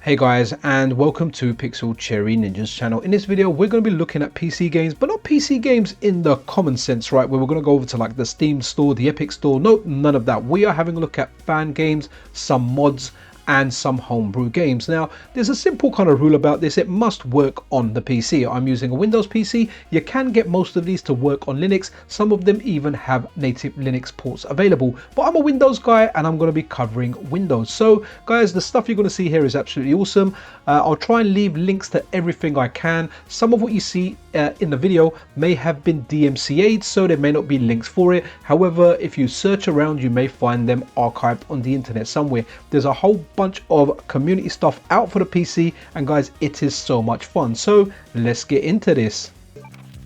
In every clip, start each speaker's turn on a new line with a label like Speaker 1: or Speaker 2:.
Speaker 1: Hey guys, and welcome to Pixel Cherry Ninja's channel. In this video we're going to be looking at PC games, but not PC games in the common sense, right, where we're going to go over to like the Steam store, the Epic store. No, none of that. We are having a look at fan games, some mods and some homebrew games. Now there's a simple kind of rule about this: it must work on the PC. I'm using a Windows PC. You can get most of these to work on Linux. Some of them even have native Linux ports available, but I'm a Windows guy and I'm going to be covering Windows. So guys, the stuff you're going to see here is absolutely awesome. I'll try and leave links to everything I can. Some of what you see in the video may have been DMCA'd, so there may not be links for it. However, if you search around, you may find them archived on the internet somewhere. There's a whole bunch of community stuff out for the PC, and guys, it is so much fun. So let's get into this.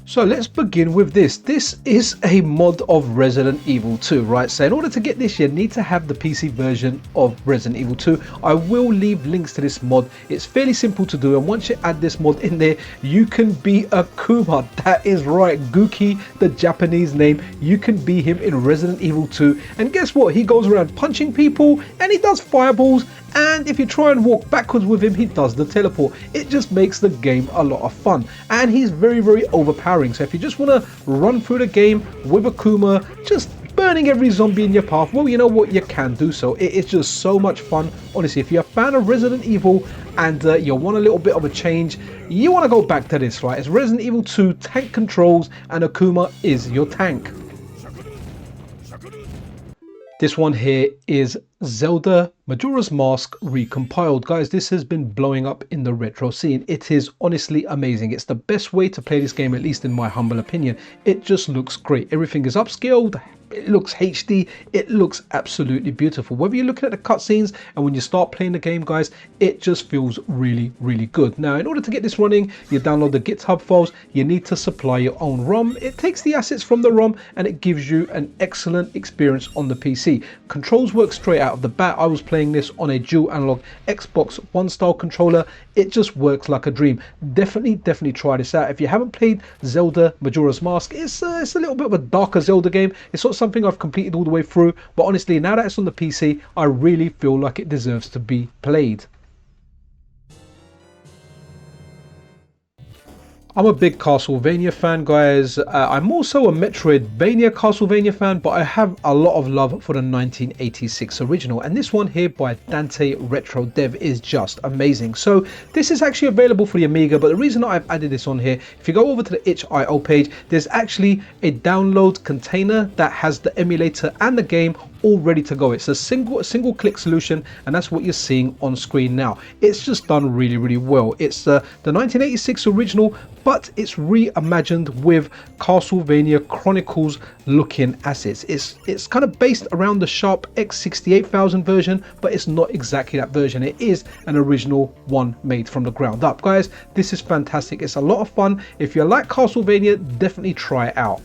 Speaker 1: So let's begin with this. This is a mod of Resident Evil 2, right? So in order to get this, you need to have the PC version of Resident Evil 2. I will leave links to this mod. It's fairly simple to do, and once you add this mod in there, you can be Akuma. That is right, Guki, the Japanese name. You can be him in Resident Evil 2, and guess what? He goes around punching people and he does fireballs, and if you try and walk backwards with him, he does the teleport. It just makes the game a lot of fun, and he's very overpowering. So if you just want to run through the game with Akuma, just burning every zombie in your path, well, you know what, you can do so. It is just so much fun. Honestly, if you're a fan of Resident Evil and you want a little bit of a change, you want to go back to this, right? It's Resident Evil 2 tank controls, and Akuma is your tank. This one here is Zelda Majora's Mask recompiled. Guys, this has been blowing up in the retro scene. It is honestly amazing. It's the best way to play this game, at least in my humble opinion. It just looks great. Everything is upscaled. It looks HD. It looks absolutely beautiful. Whether you're looking at the cutscenes and when you start playing the game, guys, it just feels really good. Now, in order to get this running, you download the GitHub files. You need to supply your own ROM. It takes the assets from the ROM and it gives you an excellent experience on the PC. Controls work straight out of the bat. I was playing this on a dual analog Xbox One style controller. It just works like a dream. Definitely try this out. If you haven't played Zelda Majora's Mask, it's a little bit of a darker Zelda game. It's not something I've completed all the way through, but honestly, now that it's on the PC, I really feel like it deserves to be played. I'm a big Castlevania fan, guys. I'm also a Metroidvania Castlevania fan, but I have a lot of love for the 1986 original, and this one here by Dante Retro Dev is just amazing. So this is actually available for the Amiga, but the reason I've added this on here, if you go over to the itch.io page, there's actually a download container that has the emulator and the game all ready to go. It's a single click solution, and that's what you're seeing on screen now. It's just done really well. It's the 1986 original, but it's reimagined with Castlevania Chronicles looking assets. It's kind of based around the Sharp X68000 version, but it's not exactly that version. It is an original one made from the ground up. Guys, this is fantastic. It's a lot of fun. If you like Castlevania, definitely try it out.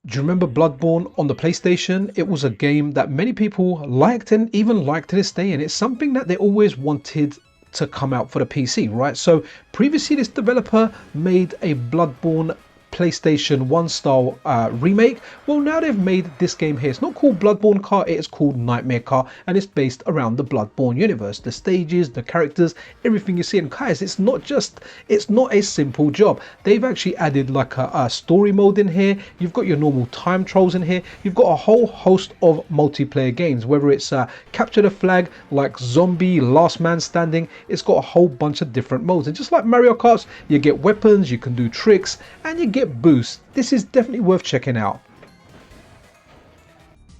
Speaker 1: Do you remember Bloodborne on the PlayStation? It was a game that many people liked and even like to this day, and it's something that they always wanted to come out for the PC, right? So previously this developer made a Bloodborne PlayStation 1 style remake. Well, now they've made this game here. It's not called Bloodborne Kart, it is called Nightmare Kart, and it's based around the Bloodborne universe. The stages, the characters, everything you see. And guys, it's not a simple job. They've actually added like a story mode in here. You've got your normal time trials in here. You've got a whole host of multiplayer games, whether it's capture the flag, like zombie, last man standing. It's got a whole bunch of different modes, and just like Mario Kart, you get weapons, you can do tricks, and you get boost. This is definitely worth checking out.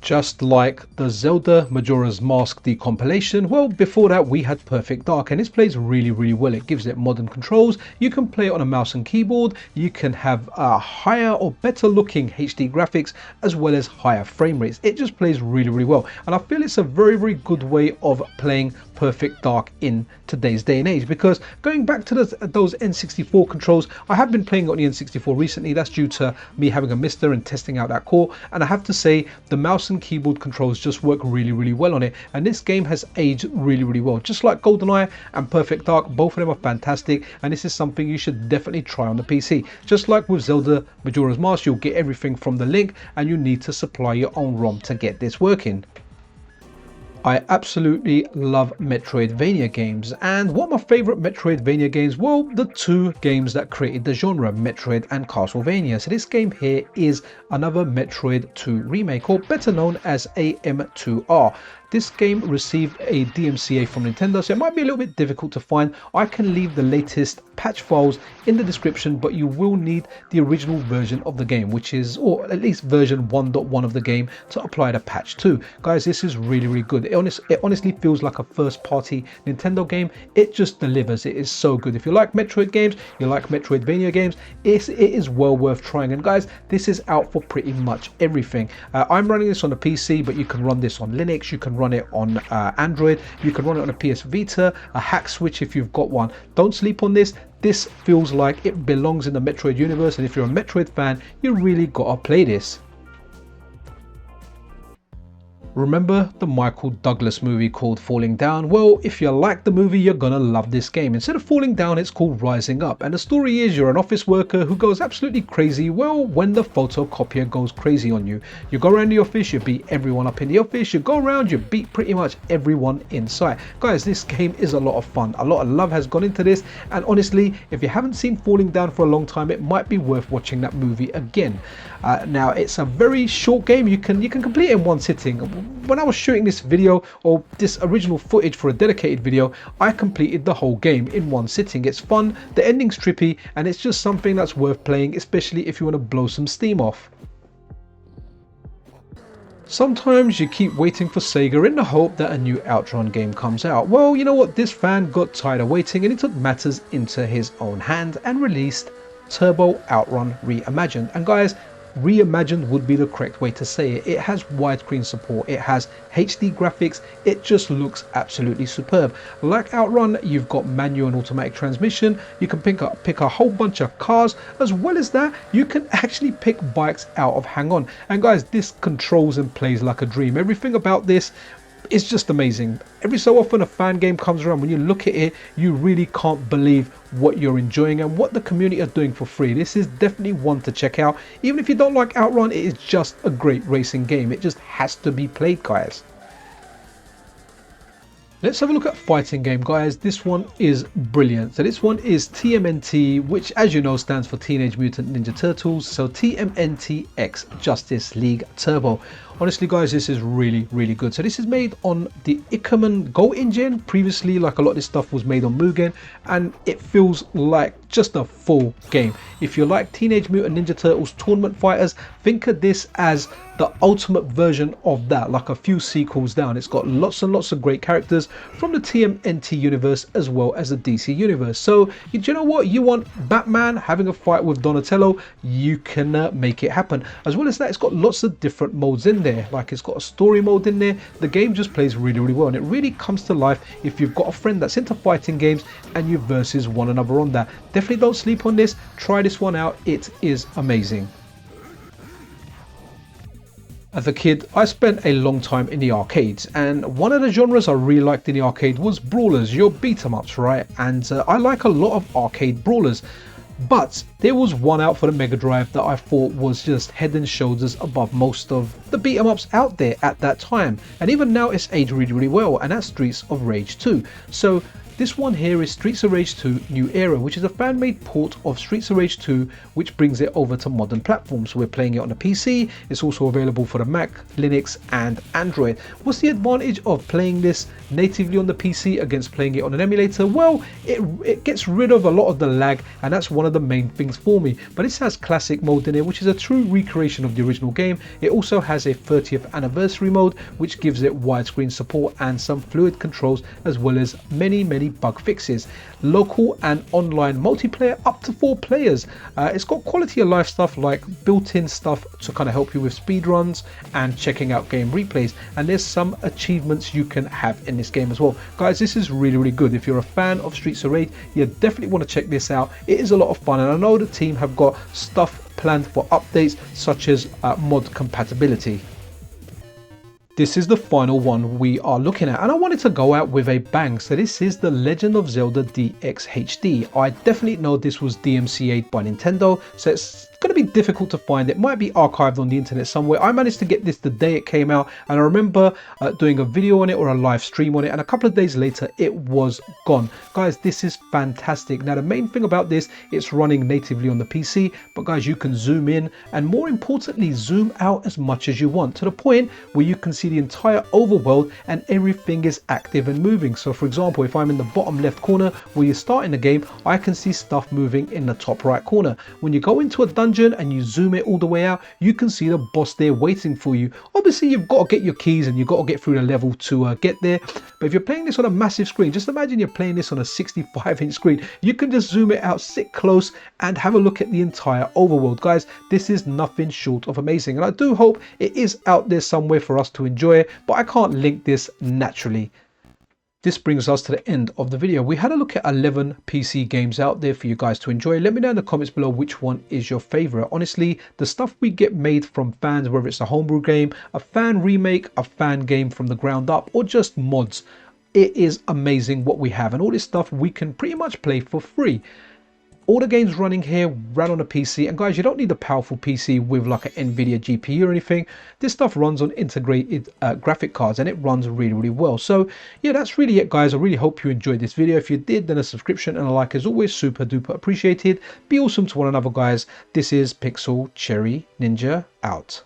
Speaker 1: Just like the Zelda Majora's Mask decompilation, well, before that we had Perfect Dark, and this plays really well. It gives it modern controls. You can play it on a mouse and keyboard. You can have higher or better looking HD graphics, as well as higher frame rates. It just plays really well, and I feel it's a very good way of playing Perfect Dark in today's day and age, because going back to those N64 controls, I have been playing on the N64 recently. That's due to me having a MiSTer and testing out that core, and I have to say the mouse and keyboard controls just work really well on it, and this game has aged really well. Just like GoldenEye and Perfect Dark, both of them are fantastic, and this is something you should definitely try on the PC. Just like with Zelda Majora's Mask, you'll get everything from the link, and you need to supply your own ROM to get this working. I absolutely love Metroidvania games, and what are my favorite Metroidvania games? Well, the two games that created the genre, Metroid and Castlevania. So this game here is another Metroid 2 remake, or better known as AM2R. This game received a DMCA from Nintendo, so it might be a little bit difficult to find. I can leave the latest patch files in the description, but you will need the original version of the game, which is, or at least version 1.1 of the game, to apply the patch to. Guys, this is really good. It honestly feels like a first party Nintendo game. It just delivers. It is so good. If you like Metroid games, you like Metroidvania games, it is well worth trying. And guys, this is out for pretty much everything. I'm running this on a PC, but you can run this on Linux, you can run it on Android, you can run it on a PS Vita, a hack switch if you've got one. Don't sleep on this. This feels like it belongs in the Metroid universe, and if you're a Metroid fan, you really gotta play this. Remember the Michael Douglas movie called Falling Down? Well, if you like the movie, you're gonna love this game. Instead of falling down, it's called Rising Up, and the story is you're an office worker who goes absolutely crazy, well, when the photocopier goes crazy on you. You go around the office, you beat everyone up in the office, you go around, you beat pretty much everyone in sight. Guys, this game is a lot of fun. A lot of love has gone into this, and honestly, if you haven't seen Falling Down for a long time, it might be worth watching that movie again. Now, it's a very short game. You can complete it in one sitting. When I was shooting this video, or this original footage for a dedicated video, I completed the whole game in one sitting. It's fun, the ending's trippy, and it's just something that's worth playing, especially if you want to blow some steam off. Sometimes you keep waiting for Sega in the hope that a new OutRun game comes out. Well, you know what, this fan got tired of waiting, and he took matters into his own hand and released Turbo OutRun Reimagined. And guys, reimagined would be the correct way to say it. It has widescreen support, it has HD graphics, it just looks absolutely superb. Like OutRun, you've got manual and automatic transmission, you can pick a whole bunch of cars, as well as that you can actually pick bikes out of Hang On. And guys, this controls and plays like a dream. Everything about this is just amazing. Every so often a fan game comes around, when you look at it, you really can't believe what you're enjoying and what the community are doing for free. This is definitely one to check out. Even if you don't like OutRun, it is just a great racing game. It just has to be played, guys. Let's have a look at fighting game, guys. This one is brilliant. So this one is TMNT, which, as you know, stands for Teenage Mutant Ninja Turtles. So TMNT X Justice League Turbo. Honestly, guys, this is really good. So this is made on the Akuma Go engine. Previously, like a lot of this stuff was made on Mugen, and it feels like just a full game. If you like Teenage Mutant Ninja Turtles tournament fighters, think of this as the ultimate version of that, like a few sequels down. It's got lots and lots of great characters from the TMNT universe as well as the DC universe. So you know what, you want Batman having a fight with Donatello, you can make it happen. As well as that, it's got lots of different modes in there. Like, it's got a story mode in there. The game just plays really well, and it really comes to life if you've got a friend that's into fighting games and you versus one another on that. Definitely don't sleep on this. Try this one out. It is amazing. As a kid, I spent a long time in the arcades, and one of the genres I really liked in the arcade was brawlers, your beat 'em ups, right? And I like a lot of arcade brawlers. But there was one out for the Mega Drive that I thought was just head and shoulders above most of the beat 'em ups out there at that time. And even now it's aged really well, and that's Streets of Rage 2. So this one here is Streets of Rage 2 New Era, which is a fan-made port of Streets of Rage 2, which brings it over to modern platforms. So we're playing it on the PC, it's also available for the Mac, Linux and Android. What's the advantage of playing this natively on the PC against playing it on an emulator? Well, it gets rid of a lot of the lag, and that's one of the main things for me. But this has classic mode in it, which is a true recreation of the original game. It also has a 30th anniversary mode, which gives it widescreen support and some fluid controls, as well as many bug fixes. Local and online multiplayer up to 4 players. It's got quality of life stuff like built-in stuff to kind of help you with speed runs and checking out game replays, and there's some achievements you can have in this game as well. Guys, this is really good. If you're a fan of Streets of Rage, you definitely want to check this out. It is a lot of fun, and I know the team have got stuff planned for updates such as mod compatibility. This is the final one we are looking at, and I wanted to go out with a bang. So this is The Legend of Zelda DX HD. I definitely know this was DMCA'd by Nintendo, so it's going to be difficult to find. It might be archived on the internet somewhere. I managed to get this the day it came out, and I remember doing a video on it or a live stream on it, and a couple of days later it was gone. Guys, this is fantastic. Now the main thing about this, it's running natively on the PC, but guys, you can zoom in and more importantly zoom out as much as you want, to the point where you can see the entire overworld and everything is active and moving. So for example, if I'm in the bottom left corner where you start in the game, I can see stuff moving in the top right corner. When you go into a dungeon and you zoom it all the way out, you can see the boss there waiting for you. Obviously you've got to get your keys and you've got to get through the level to get there, but if you're playing this on a massive screen, just imagine you're playing this on a 65-inch screen, you can just zoom it out, sit close and have a look at the entire overworld. Guys, this is nothing short of amazing, and I do hope it is out there somewhere for us to enjoy it, but I can't link this naturally. This brings us to the end of the video. We had a look at 11 PC games out there for you guys to enjoy. Let me know in the comments below which one is your favorite. Honestly, the stuff we get made from fans, whether it's a homebrew game, a fan remake, a fan game from the ground up, or just mods, it is amazing what we have, and all this stuff we can pretty much play for free. All the games running here ran on a PC, and guys, you don't need a powerful PC with like an Nvidia GPU or anything. This stuff runs on integrated graphic cards, and it runs really well. So yeah, that's really it, guys. I really hope you enjoyed this video. If you did, then a subscription and a like is always super duper appreciated. Be awesome to one another, guys. This is Pixel Cherry Ninja out.